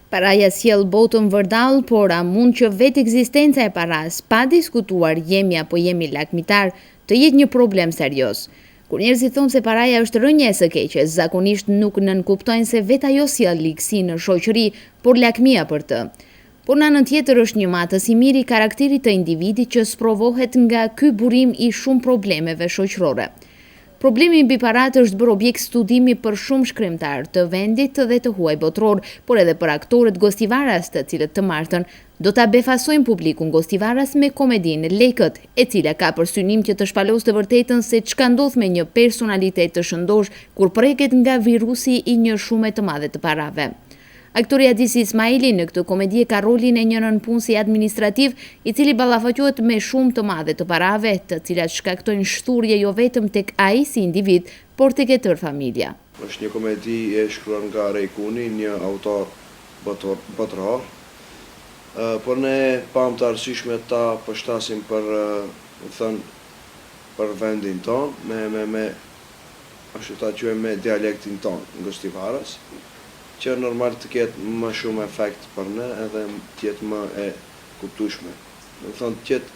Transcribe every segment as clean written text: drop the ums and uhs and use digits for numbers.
Paraja sjell botën vërdall, por a mund që vetë ekzistenca e paras, pa diskutuar jemi apo jemi lagmitar, të jetë një problem serioz? Kur njerëzit thonë se paraja është rënja e së keqes, zakonisht nuk nënkuptojnë se vetë ajo sjell ligësi në shoqëri, por lagmia për të. Por në anën tjetër është një matës i mirë i karakterit të individit që sprovohet nga ky burim i shumë problemeve shoqërore. Problemi mbi paratë është bërë objekt studimi për shumë shkrimtar të vendit dhe të huaj botror, por edhe për aktorët gostivaras të cilët të martën do ta befasojnë publikun gostivaras me komedinë Lekët, e cila ka për synim që të shpalos të vërtetën se çka ndodh me një personalitet të shëndosh kur preket nga virusi i një shume të madhe të parave. Aktori Adisi Ismaili në këtë komedi ka rolin e një nënpunësi administrativ i cili ballafaqohet me shumë të madhe të parave, të cilat shkaktojnë shturje jo vetëm tek ai si individ, por tek e tërë familja. Është një komedi e shkruar nga Ray Kuni, një autor botror, por ne pam të arsyeshme ta përshtasim për vendin ton, me ashtu ta quajmë me dialektin ton gostivaras, që normal të ketë më shumë efekt për ne edhe të jetë më e kuptueshme. Do të thonë të jetë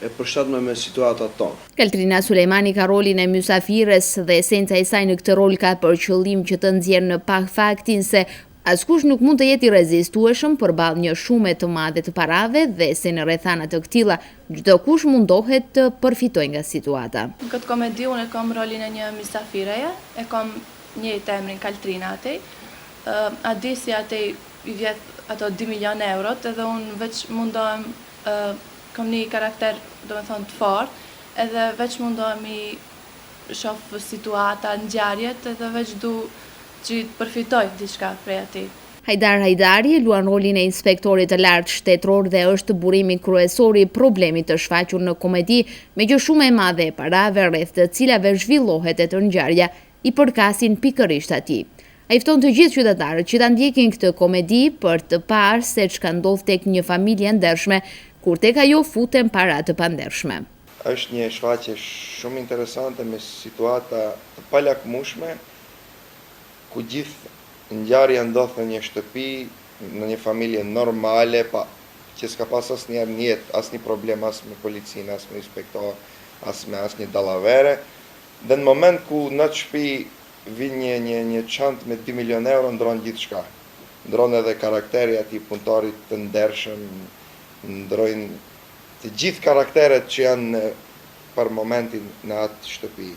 e përshtatshme me situatat tonë. Kaltrina Sulejmani ka rolin e mysafires dhe esenca e saj në këtë rol ka për qëllim që të nxjerrë në pak faktin se askush nuk mund të jetë i rezistueshëm përballë një shume të madhe të parave dhe se në rrethana të këtilla çdo kush mundohet të përfitojë nga situata. Në këtë komedi unë kam rolin e një mysafireje, e kam një emrin Kaltrina atej. Adisi atej i vjet ato 2 milion eurot edhe unë veç mundohem kam një karakter do me thonë të fort edhe veç mundohem i shof situata, ngjarjet edhe veç du që përfitoj diçka prej atij. Hajdar Hajdari luan rolin e inspektorit të lartë shtetëror dhe është burimi kryesor i problemit të shfaqur në komedi me që shumë e madhe e parave rreth të cilave zhvillohet e të ngjarja i përkasin pikërisht atij. Ai fton të gjithë qytetarët që ta ndjekin këtë komedi për të parë se çka ndodh tek një familje ndershme kur tek ajo futen para të pandershme. Është një shfaqje shumë interesante me situata të palakmueshme ku gjithë ngjarja ndodh në një shtëpi, në një familje normale, që s'ka pas asnjëherë në jetë asnjë problem as me policinë, as me inspektor, as me asnjë dallavere. Dhe në moment ku në shtëpi vin një çantë me 2 milion euro, ndron gjithçka. Ndron edhe karakteri atij punëtorit të ndershëm, ndrojnë të gjithë karakteret që janë për momentin në atë shtëpi.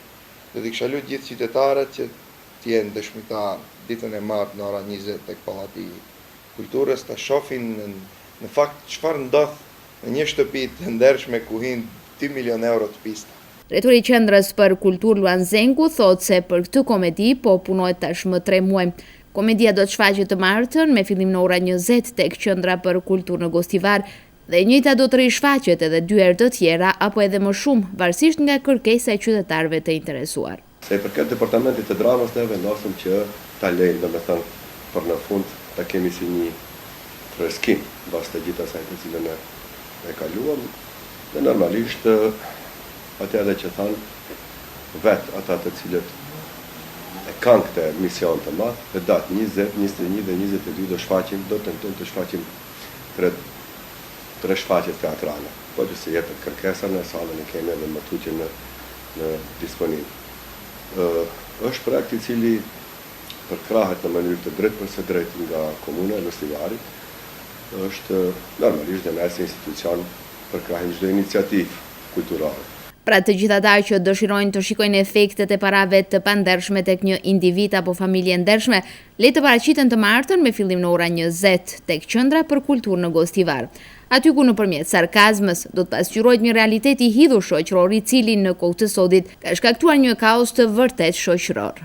Do t'i kisha lutur gjithë qytetarët që të jenë dëshmitar ditën e martë në ora 20 tek Pallati i Kulturës, ta shohin në fakt çfarë ndodh në një shtëpi të ndershme ku hin 2 milion euro të pista. Drejtori i Qendrës për Kulturë Luan Zengu thotë se për këtë komedi po punohet tashmë 3 muaj. Komedia do të shfaqet të martën me fillim në ora 20 tek Qendra për Kulturë në Gostivar dhe e njëjta do të rishfaqet edhe 2 herë të tjera apo edhe më shumë, varësisht nga kërkesa e qytetarëve të interesuar. Se i përket departamentit të dramës ne vendosëm që ta lejmë, domethënë për në fund ta kemi si një freskim mbas të gjithë asaj të cilën e kaluam dhe normalisht atë edhe që thanë vetë ata të cilët e kanë këtë mision të madh, në datë 20, 21 dhe 22 do tentojmë të shfaqim 3 shfaqje teatrale. Po që se jetë kërkesa në sallën e kemi edhe më tuqe në disponim. Është projekt i cili përkrahet në mënyrë të drejtë përse drejtë nga komuna e Gostivarit. Është normalisht dhe nëse institucion përkrahin çdo iniciativë kulturale. Pra të gjithë ata që dëshirojnë të shikojnë efektet e parave të pandershme tek një individ apo familje ndershme, le të paraqiten të martën me fillim në ora 20 tek Qendra për Kulturë në Gostivar. Aty ku nëpërmjet sarkazmës do të pasqyrohet një realitet i hidhur shoqëror i cili në kohë të sodit ka shkaktuar një kaos të vërtet shoqëror.